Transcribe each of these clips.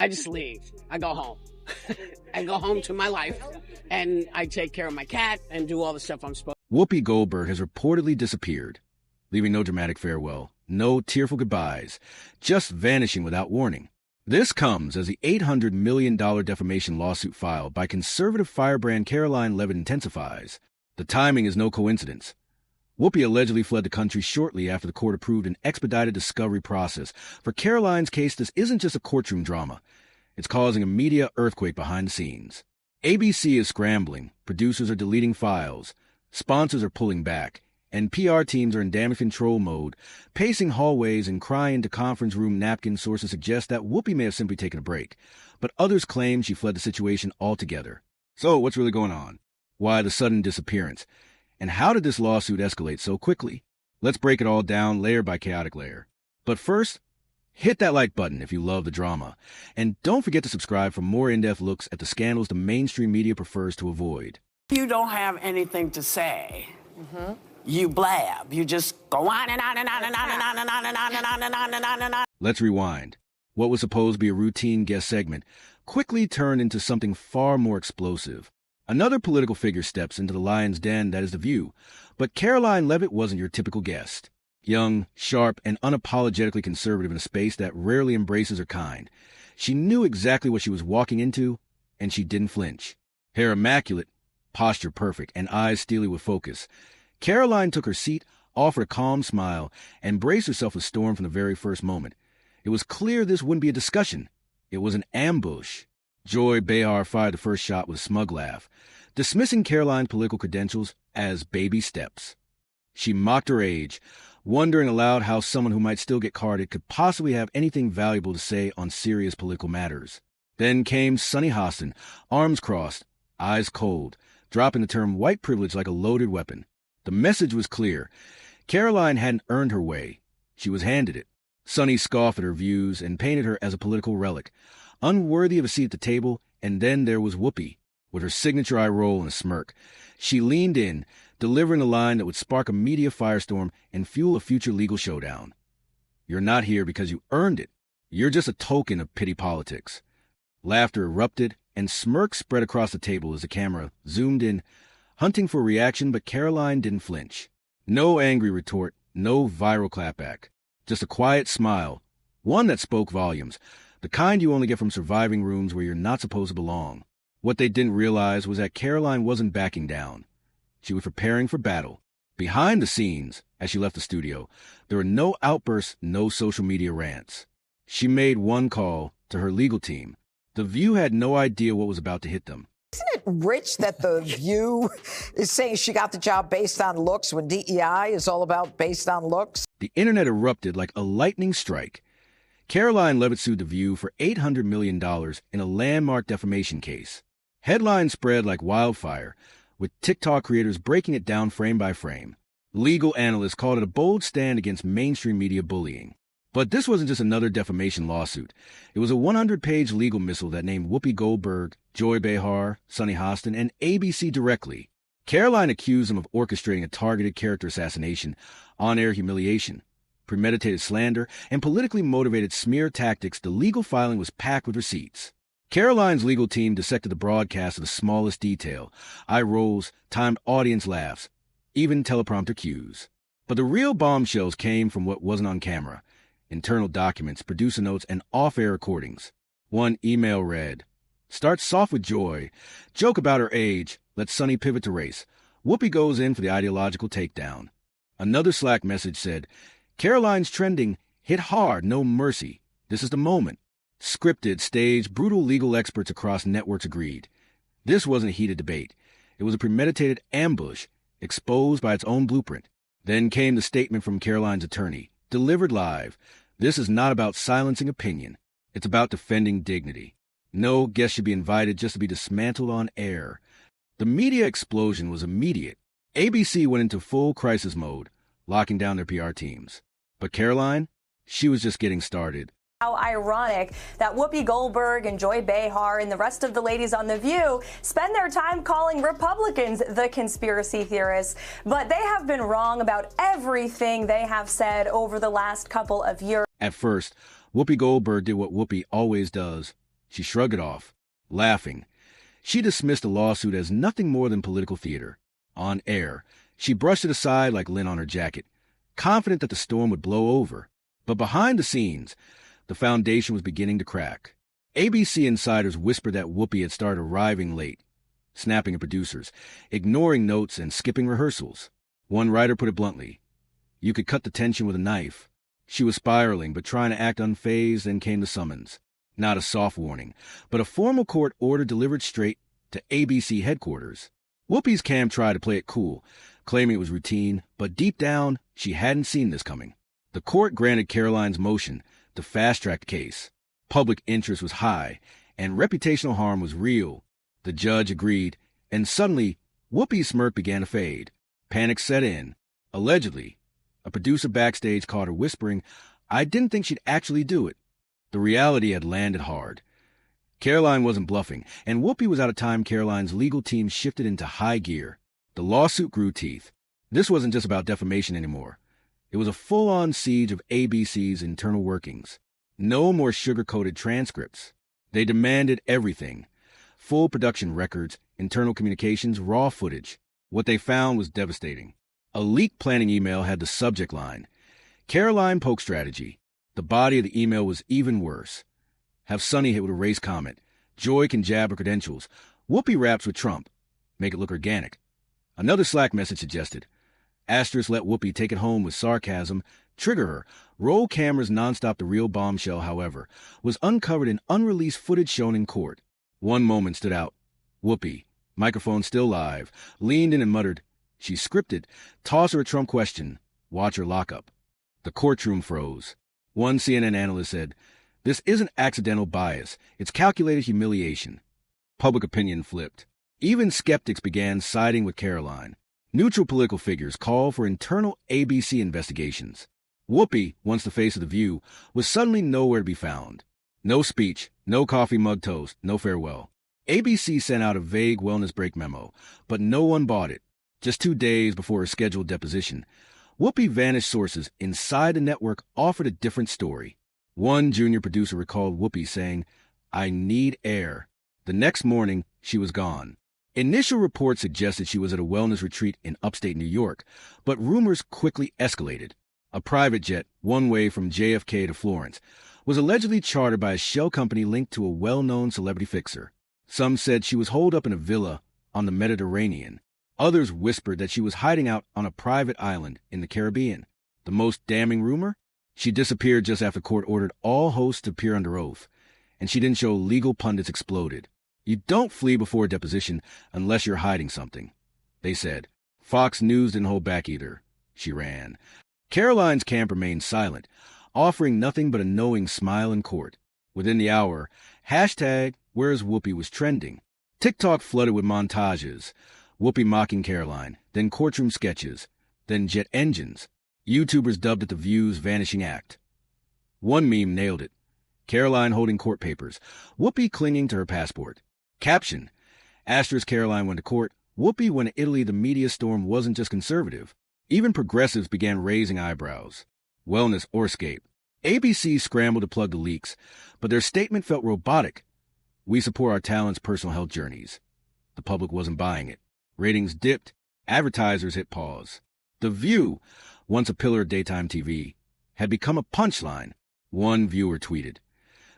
I just leave. I go home. I go home to my life, and I take care of my cat and do all the stuff I'm supposed to. Whoopi Goldberg has reportedly disappeared, leaving no dramatic farewell, no tearful goodbyes, just vanishing without warning. This comes as the $800 million defamation lawsuit filed by conservative firebrand Caroline Leavitt intensifies. The timing is no coincidence. Whoopi allegedly fled the country shortly after the court approved an expedited discovery process. For Caroline's case, this isn't just a courtroom drama. It's causing a media earthquake behind the scenes. ABC is scrambling, producers are deleting files, sponsors are pulling back, and PR teams are in damage control mode, pacing hallways and crying into conference room napkins. Sources suggest that Whoopi may have simply taken a break, but others claim she fled the situation altogether. So what's really going on? Why the sudden disappearance? And how did this lawsuit escalate so quickly? Let's break it all down layer by chaotic layer. But first, hit that like button if you love the drama. And don't forget to subscribe for more in-depth looks at the scandals the mainstream media prefers to avoid. You don't have anything to say. You blab. You just go on and on and on and on and on and on and on and on and on and on and on. Let's rewind. What was supposed to be a routine guest segment quickly turned into something far more explosive. Another political figure steps into the lion's den that is The View, but Caroline Leavitt wasn't your typical guest. Young, sharp, and unapologetically conservative in a space that rarely embraces her kind. She knew exactly what she was walking into, and she didn't flinch. Hair immaculate, posture perfect, and eyes steely with focus. Caroline took her seat, offered a calm smile, and braced herself for storm from the very first moment. It was clear this wouldn't be a discussion. It was an ambush. Joy Behar fired the first shot with a smug laugh, dismissing Caroline's political credentials as baby steps. She mocked her age, wondering aloud how someone who might still get carded could possibly have anything valuable to say on serious political matters. Then came Sunny Hostin, arms crossed, eyes cold, dropping the term white privilege like a loaded weapon. The message was clear. Caroline hadn't earned her way. She was handed it. Sunny scoffed at her views and painted her as a political relic, unworthy of a seat at the table. And then there was Whoopi, with her signature eye roll and a smirk. She leaned in, delivering a line that would spark a media firestorm and fuel a future legal showdown. You're not here because you earned it. You're just a token of petty politics. Laughter erupted, and smirks spread across the table as the camera zoomed in, hunting for a reaction, but Caroline didn't flinch. No angry retort, no viral clapback. Just a quiet smile, one that spoke volumes, the kind you only get from surviving rooms where you're not supposed to belong. What they didn't realize was that Caroline wasn't backing down. She was preparing for battle. Behind the scenes, as she left the studio, there were no outbursts, no social media rants. She made one call to her legal team. The View had no idea what was about to hit them. Isn't it rich that The View is saying she got the job based on looks when DEI is all about based on looks? The internet erupted like a lightning strike. Caroline Leavitt sued The View for $800 million in a landmark defamation case. Headlines spread like wildfire, with TikTok creators breaking it down frame by frame. Legal analysts called it a bold stand against mainstream media bullying. But this wasn't just another defamation lawsuit. It was a 100-page legal missile that named Whoopi Goldberg, Joy Behar, Sunny Hostin, and ABC directly. Caroline accused them of orchestrating a targeted character assassination, on-air humiliation, premeditated slander, and politically motivated smear tactics. The legal filing was packed with receipts. Caroline's legal team dissected the broadcast to the smallest detail, eye rolls, timed audience laughs, even teleprompter cues. But the real bombshells came from what wasn't on camera. Internal documents, producer notes, and off-air recordings. One email read, "Start soft with Joy. Joke about her age. Let Sunny pivot to race. Whoopi goes in for the ideological takedown." Another Slack message said, "Caroline's trending. Hit hard, no mercy. This is the moment." Scripted, staged, brutal legal experts across networks agreed. This wasn't a heated debate. It was a premeditated ambush, exposed by its own blueprint. Then came the statement from Caroline's attorney, delivered live. This is not about silencing opinion. It's about defending dignity. No guest should be invited just to be dismantled on air. The media explosion was immediate. ABC went into full crisis mode, locking down their PR teams. But Caroline, she was just getting started. How ironic that Whoopi Goldberg and Joy Behar and the rest of the ladies on The View spend their time calling Republicans the conspiracy theorists, but they have been wrong about everything they have said over the last couple of years. At first, Whoopi Goldberg did what Whoopi always does, She shrugged it off, laughing. She dismissed the lawsuit as nothing more than political theater. On air, she brushed it aside like lint on her jacket, confident that the storm would blow over. But behind the scenes, the foundation was beginning to crack. ABC insiders whispered that Whoopi had started arriving late, snapping at producers, ignoring notes and skipping rehearsals. One writer put it bluntly, "You could cut the tension with a knife." She was spiraling, but trying to act unfazed. Then came the summons. Not a soft warning, but a formal court order delivered straight to ABC headquarters. Whoopi's camp tried to play it cool, claiming it was routine, but deep down, she hadn't seen this coming. The court granted Caroline's motion to fast-track the case. Public interest was high, and reputational harm was real. The judge agreed, and suddenly, Whoopi's smirk began to fade. Panic set in. Allegedly, a producer backstage caught her whispering, "I didn't think she'd actually do it." The reality had landed hard. Caroline wasn't bluffing, and Whoopi was out of time. Caroline's legal team shifted into high gear. The lawsuit grew teeth. This wasn't just about defamation anymore. It was a full-on siege of ABC's internal workings. No more sugar-coated transcripts. They demanded everything. Full production records, internal communications, raw footage. What they found was devastating. A leaked planning email had the subject line, "Caroline Polk Strategy." The body of the email was even worse. Have Sonny hit with a race comment. Joy can jab her credentials. Whoopi raps with Trump. Make it look organic. Another Slack message suggested, Asterisk let Whoopi take it home with sarcasm, trigger her. Roll cameras nonstop. The real bombshell, however, was uncovered in unreleased footage shown in court. One moment stood out. Whoopi, microphone still live, leaned in and muttered, "She's scripted. Toss her a Trump question. Watch her lockup." The courtroom froze. One CNN analyst said, "This isn't accidental bias. It's calculated humiliation." Public opinion flipped. Even skeptics began siding with Caroline. Neutral political figures called for internal ABC investigations. Whoopi, once the face of The View, was suddenly nowhere to be found. No speech, no coffee mug toast, no farewell. ABC sent out a vague wellness break memo, but no one bought it. Just 2 days before her scheduled deposition, Whoopi vanished. Sources inside the network offered a different story. One junior producer recalled Whoopi saying, "I need air." The next morning, she was gone. Initial reports suggested she was at a wellness retreat in upstate New York, but rumors quickly escalated. A private jet, one way from JFK to Florence, was allegedly chartered by a shell company linked to a well-known celebrity fixer. Some said she was holed up in a villa on the Mediterranean. Others whispered that she was hiding out on a private island in the Caribbean. The most damning rumor? She disappeared just after court ordered all hosts to appear under oath, and she didn't show. Legal pundits exploded. You don't flee before a deposition unless you're hiding something, they said. Fox News didn't hold back either. She ran. Caroline's camp remained silent, offering nothing but a knowing smile in court. Within the hour, hashtag Where's Whoopi was trending. TikTok flooded with montages. Whoopi mocking Caroline, then courtroom sketches, then jet engines. YouTubers dubbed it The View's vanishing act. One meme nailed it. Caroline holding court papers, Whoopi clinging to her passport. Caption, Asterisk Caroline went to court. Whoopi went to Italy. The media storm wasn't just conservative. Even progressives began raising eyebrows. Wellness or escape. ABC scrambled to plug the leaks, but their statement felt robotic. We support our talents' personal health journeys. The public wasn't buying it. Ratings dipped. Advertisers hit pause. The View, once a pillar of daytime TV, had become a punchline. One viewer tweeted,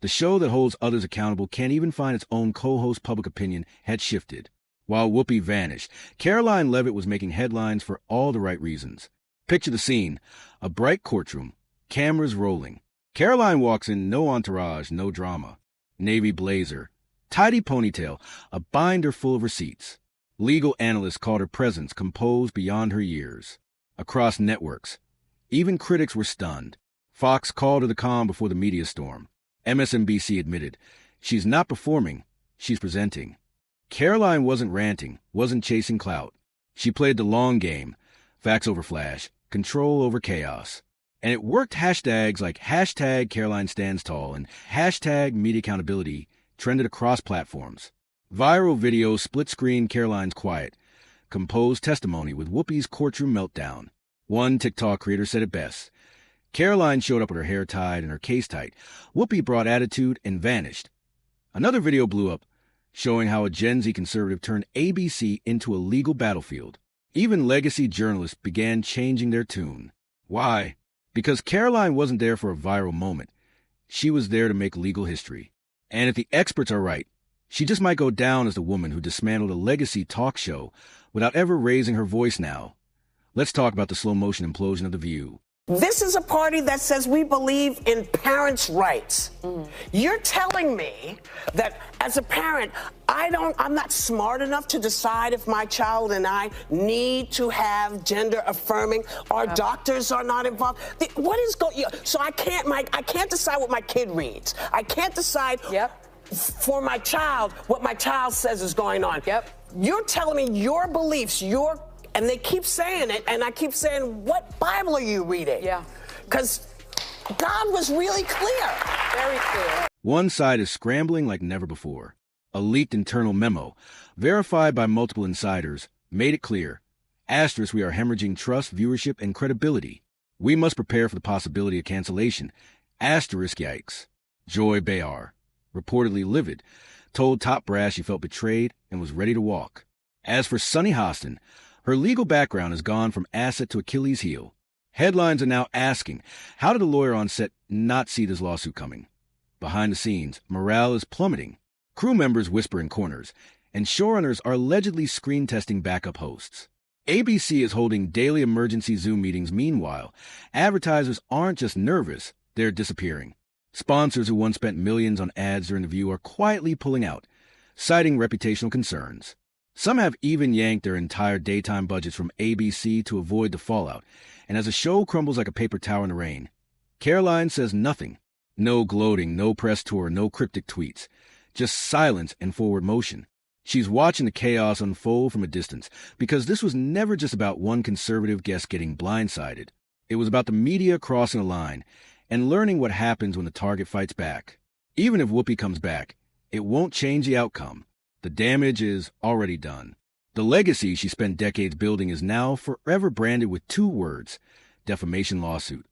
"The show that holds others accountable can't even find its own co-host." Public opinion had shifted. While Whoopi vanished, Caroline Levitt was making headlines for all the right reasons. Picture the scene. A bright courtroom. Cameras rolling. Caroline walks in, no entourage, no drama. Navy blazer. Tidy ponytail. A binder full of receipts. Legal analysts called her presence composed beyond her years. Across networks, even critics were stunned. Fox called her the calm before the media storm. MSNBC admitted, she's not performing, she's presenting. Caroline wasn't ranting, wasn't chasing clout. She played the long game, facts over flash, control over chaos. And it worked. Hashtags like hashtag Caroline Stands Tall and hashtag Media Accountability trended across platforms. Viral videos split-screen Caroline's quiet, composed testimony with Whoopi's courtroom meltdown. One TikTok creator said it best. Caroline showed up with her hair tied and her case tight. Whoopi brought attitude and vanished. Another video blew up, showing how a Gen Z conservative turned ABC into a legal battlefield. Even legacy journalists began changing their tune. Why? Because Caroline wasn't there for a viral moment. She was there to make legal history. And if the experts are right, she just might go down as the woman who dismantled a legacy talk show without ever raising her voice now. Let's talk about the slow-motion implosion of The View. This is a party that says we believe in parents' rights. You're telling me that as a parent, I'm not smart enough to decide if my child and I need to have gender affirming. Our doctors are not involved. What is going? So I can't decide what my kid reads. I can't decide. For my child, what my child says is going on. You're telling me your beliefs, and they keep saying it, and I keep saying, what Bible are you reading? Because God was really clear. Very clear. One side is scrambling like never before. A leaked internal memo, verified by multiple insiders, made it clear. Asterisk, we are hemorrhaging trust, viewership, and credibility. We must prepare for the possibility of cancellation. Asterisk, yikes. Joy Behar, reportedly livid, told Top Brass she felt betrayed and was ready to walk. As for Sunny Hostin, her legal background has gone from asset to Achilles heel. Headlines are now asking, how did the lawyer on set not see this lawsuit coming? Behind the scenes, morale is plummeting. Crew members whisper in corners, and showrunners are allegedly screen testing backup hosts. ABC is holding daily emergency Zoom meetings. Meanwhile, advertisers aren't just nervous, they're disappearing. Sponsors who once spent millions on ads during The View are quietly pulling out, citing reputational concerns. Some have even yanked their entire daytime budgets from ABC to avoid the fallout, and as the show crumbles like a paper tower in the rain, Caroline says nothing. No gloating, no press tour, no cryptic tweets. Just silence and forward motion. She's watching the chaos unfold from a distance, because this was never just about one conservative guest getting blindsided. It was about the media crossing a line and learning what happens when the target fights back. Even if Whoopi comes back, it won't change the outcome. The damage is already done. The legacy she spent decades building is now forever branded with two words: defamation lawsuit.